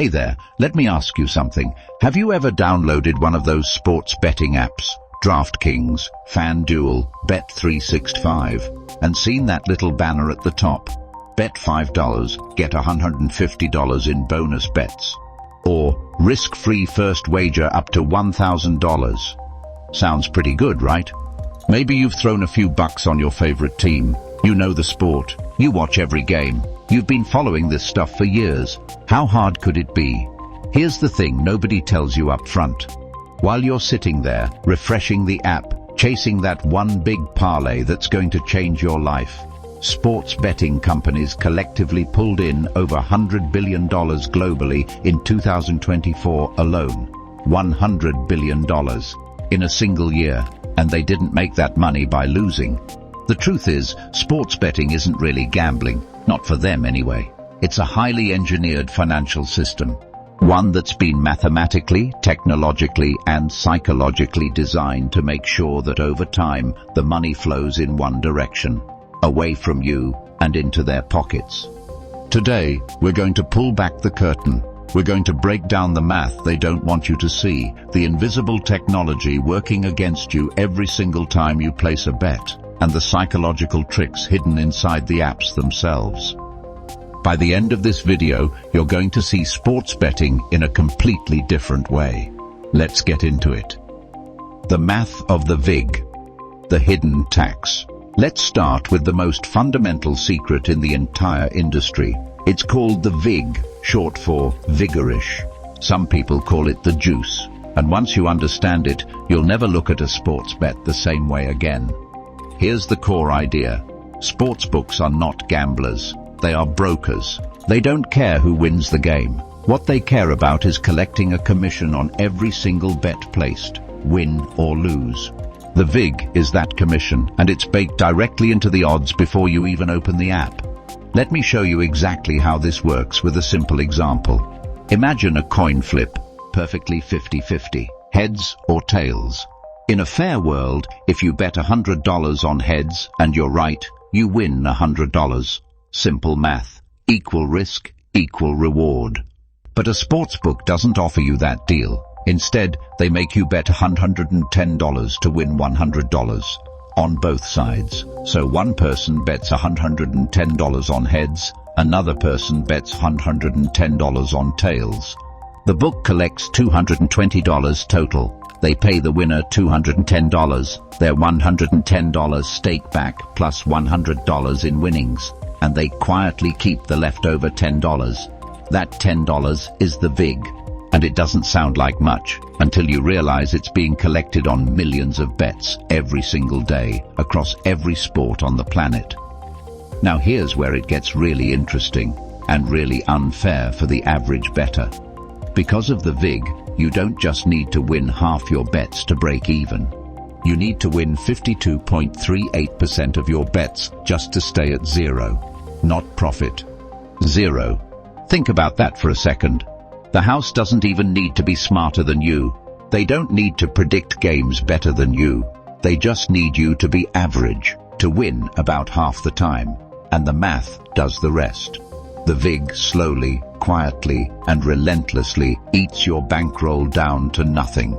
Hey there, let me ask you something. Have you ever downloaded one of those sports betting apps, DraftKings, FanDuel, Bet365, and seen that little banner at the top? Bet $5, get $150 in bonus bets. Or risk-free first wager up to $1,000. Sounds pretty good, right? Maybe you've thrown a few bucks on your favorite team. You know the sport. You watch every game. You've been following this stuff for years. How hard could it be? Here's the thing nobody tells you up front. While you're sitting there, refreshing the app, chasing that one big parlay that's going to change your life, sports betting companies collectively pulled in over $100 billion globally in 2024 alone. $100 billion in a single year. And they didn't make that money by losing. The truth is, sports betting isn't really gambling, not for them anyway. It's a highly engineered financial system, one that's been mathematically, technologically, and psychologically designed to make sure that over time the money flows in one direction, away from you and into their pockets. Today, we're going to pull back the curtain. We're going to break down the math they don't want you to see, the invisible technology working against you every single time you place a bet, and the psychological tricks hidden inside the apps themselves. By the end of this video, you're going to see sports betting in a completely different way. Let's get into it. The math of the VIG, the hidden tax. Let's start with the most fundamental secret in the entire industry. It's called the VIG, short for Vigorish. Some people call it the juice. And once you understand it, you'll never look at a sports bet the same way again. Here's the core idea. Sportsbooks are not gamblers. They are brokers. They don't care who wins the game. What they care about is collecting a commission on every single bet placed, win or lose. The VIG is that commission, and it's baked directly into the odds before you even open the app. Let me show you exactly how this works with a simple example. Imagine a coin flip, perfectly 50-50, heads or tails. In a fair world, if you bet $100 on heads and you're right, you win $100. Simple math. Equal risk, equal reward. But a sportsbook doesn't offer you that deal. Instead, they make you bet $110 to win $100. On both sides. So one person bets $110 on heads, another person bets $110 on tails. The book collects $220 total. They pay the winner $210, their $110 stake back plus $100 in winnings, and they quietly keep the leftover $10. That $10 is the VIG. And it doesn't sound like much until you realize it's being collected on millions of bets every single day across every sport on the planet. Now here's where it gets really interesting and really unfair for the average bettor. Because of the VIG, you don't just need to win half your bets to break even. You need to win 52.38% of your bets just to stay at zero, not profit. Zero. Think about that for a second. The house doesn't even need to be smarter than you. They don't need to predict games better than you. They just need you to be average, to win about half the time. And the math does the rest. The VIG slowly, quietly, and relentlessly eats your bankroll down to nothing.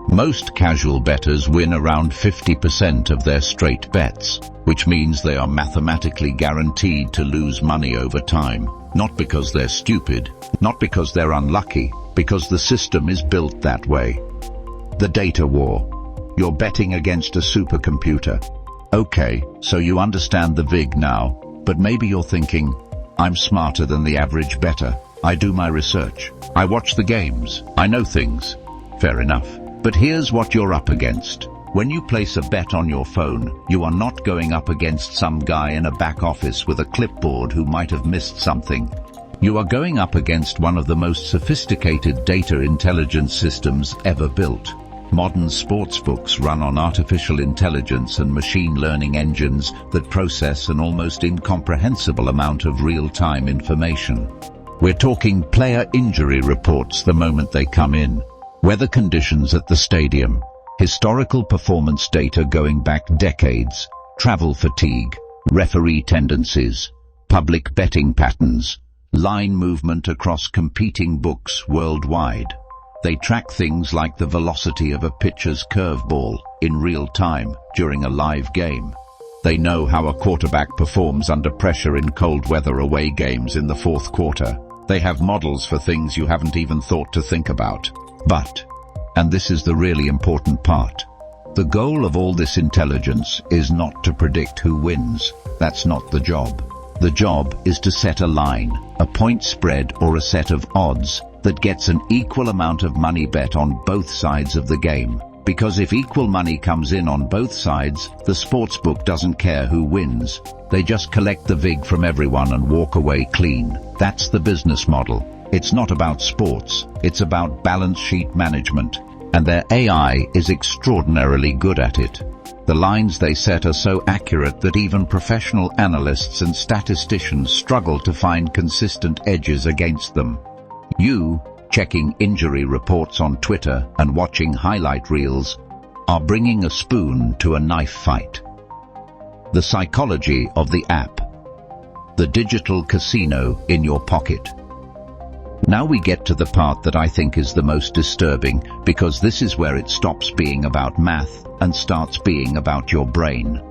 Most casual bettors win around 50% of their straight bets, which means they are mathematically guaranteed to lose money over time. Not because they're stupid, not because they're unlucky, because the system is built that way. The data war. You're betting against a supercomputer. Okay, so you understand the VIG now, but maybe you're thinking, I'm smarter than the average bettor. I do my research. I watch the games. I know things. Fair enough. But here's what you're up against. When you place a bet on your phone, you are not going up against some guy in a back office with a clipboard who might have missed something. You are going up against one of the most sophisticated data intelligence systems ever built. Modern sportsbooks run on artificial intelligence and machine learning engines that process an almost incomprehensible amount of real-time information. We're talking player injury reports the moment they come in, weather conditions at the stadium, historical performance data going back decades, travel fatigue, referee tendencies, public betting patterns, line movement across competing books worldwide. They track things like the velocity of a pitcher's curveball in real time during a live game. They know how a quarterback performs under pressure in cold weather away games in the fourth quarter. They have models for things you haven't even thought to think about. But, and this is the really important part, the goal of all this intelligence is not to predict who wins. That's not the job. The job is to set a line, a point spread or a set of odds that gets an equal amount of money bet on both sides of the game. Because if equal money comes in on both sides, the sportsbook doesn't care who wins. They just collect the vig from everyone and walk away clean. That's the business model. It's not about sports, it's about balance sheet management. And their AI is extraordinarily good at it. The lines they set are so accurate that even professional analysts and statisticians struggle to find consistent edges against them. You, checking injury reports on Twitter and watching highlight reels, are bringing a spoon to a knife fight. The psychology of the app. The digital casino in your pocket. Now we get to the part that I think is the most disturbing, because this is where it stops being about math and starts being about your brain.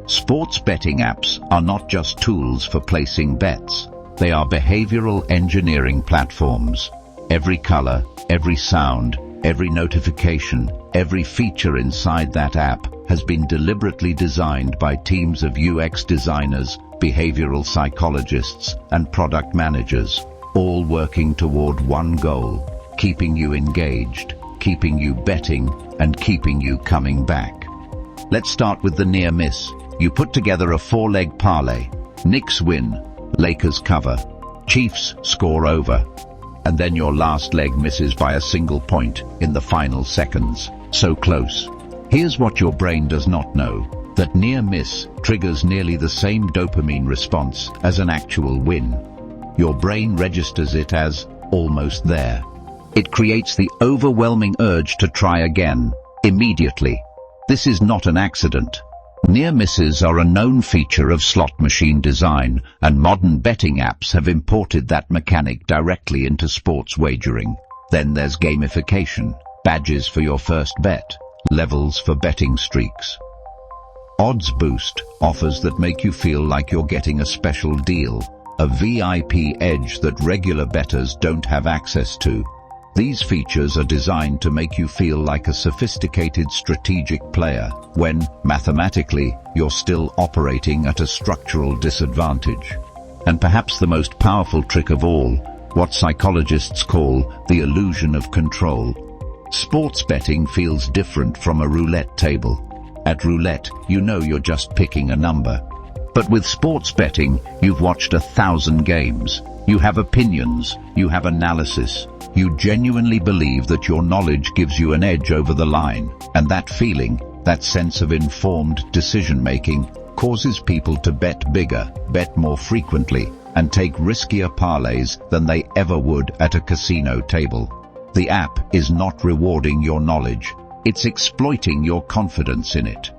Sports betting apps are not just tools for placing bets. They are behavioral engineering platforms. Every color, every sound, every notification, every feature inside that app has been deliberately designed by teams of UX designers, behavioral psychologists, and product managers, all working toward one goal: keeping you engaged, keeping you betting, and keeping you coming back. Let's start with the near miss. You put together a 4-leg parlay. Knicks win, Lakers cover, Chiefs score over, and then your last leg misses by a single point in the final seconds. So close. Here's what your brain does not know: that near miss triggers nearly the same dopamine response as an actual win. Your brain registers it as almost there. It creates the overwhelming urge to try again, immediately. This is not an accident. Near misses are a known feature of slot machine design, and modern betting apps have imported that mechanic directly into sports wagering. Then there's gamification, badges for your first bet, levels for betting streaks. Odds Boost, offers that make you feel like you're getting a special deal, a VIP edge that regular bettors don't have access to. These features are designed to make you feel like a sophisticated strategic player, when, mathematically, you're still operating at a structural disadvantage. And perhaps the most powerful trick of all, what psychologists call the illusion of control. Sports betting feels different from a roulette table. At roulette, you know you're just picking a number. But with sports betting, you've watched 1,000 games. You have opinions, you have analysis. You genuinely believe that your knowledge gives you an edge over the line, and that feeling, that sense of informed decision-making, causes people to bet bigger, bet more frequently, and take riskier parlays than they ever would at a casino table. The app is not rewarding your knowledge, it's exploiting your confidence in it.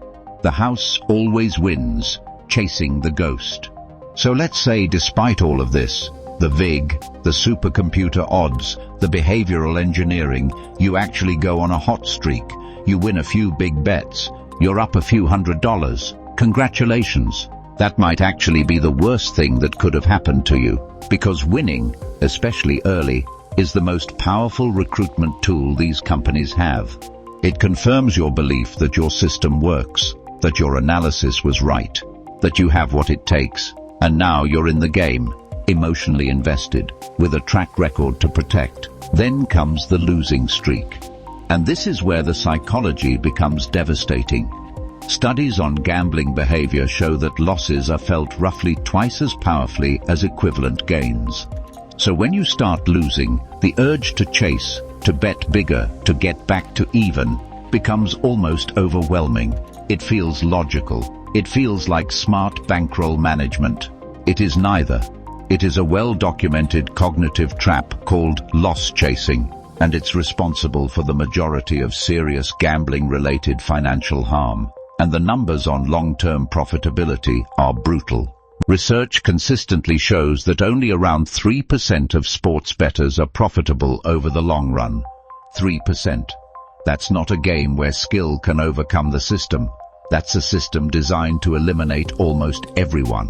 The house always wins, chasing the ghost. So let's say, despite all of this, the VIG, the supercomputer odds, the behavioral engineering, you actually go on a hot streak. You win a few big bets. You're up a few $100s. Congratulations. That might actually be the worst thing that could have happened to you, because winning, especially early, is the most powerful recruitment tool these companies have. It confirms your belief that your system works, that your analysis was right, that you have what it takes, and now you're in the game, emotionally invested, with a track record to protect. Then comes the losing streak. And this is where the psychology becomes devastating. Studies on gambling behavior show that losses are felt roughly twice as powerfully as equivalent gains. So when you start losing, the urge to chase, to bet bigger, to get back to even, becomes almost overwhelming. It feels logical. It feels like smart bankroll management. It is neither. It is a well-documented cognitive trap called loss chasing, and it's responsible for the majority of serious gambling-related financial harm. And the numbers on long-term profitability are brutal. Research consistently shows that only around 3% of sports bettors are profitable over the long run. 3%. That's not a game where skill can overcome the system. That's a system designed to eliminate almost everyone.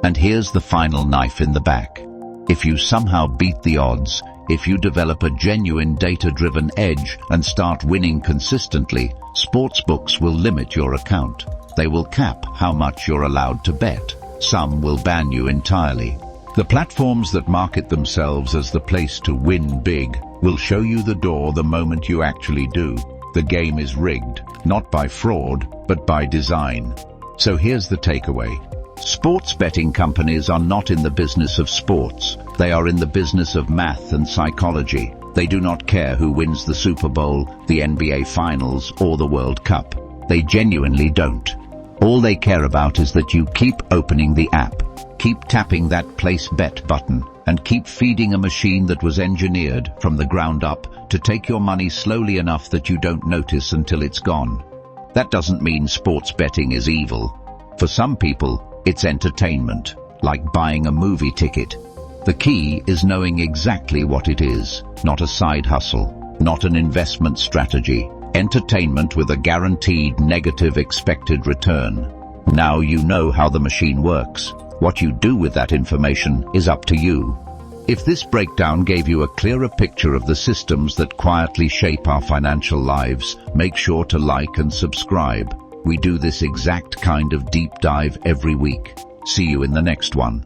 And here's the final knife in the back. If you somehow beat the odds, if you develop a genuine data-driven edge and start winning consistently, sportsbooks will limit your account. They will cap how much you're allowed to bet. Some will ban you entirely. The platforms that market themselves as the place to win big will show you the door the moment you actually do. The game is rigged, not by fraud, but by design. So here's the takeaway. Sports betting companies are not in the business of sports. They are in the business of math and psychology. They do not care who wins the Super Bowl, the NBA Finals, or the World Cup. They genuinely don't. All they care about is that you keep opening the app, keep tapping that place bet button, and keep feeding a machine that was engineered from the ground up to take your money slowly enough that you don't notice until it's gone. That doesn't mean sports betting is evil. For some people, it's entertainment, like buying a movie ticket. The key is knowing exactly what it is, not a side hustle, not an investment strategy. Entertainment with a guaranteed negative expected return. Now you know how the machine works. What you do with that information is up to you. If this breakdown gave you a clearer picture of the systems that quietly shape our financial lives, make sure to like and subscribe. We do this exact kind of deep dive every week. See you in the next one.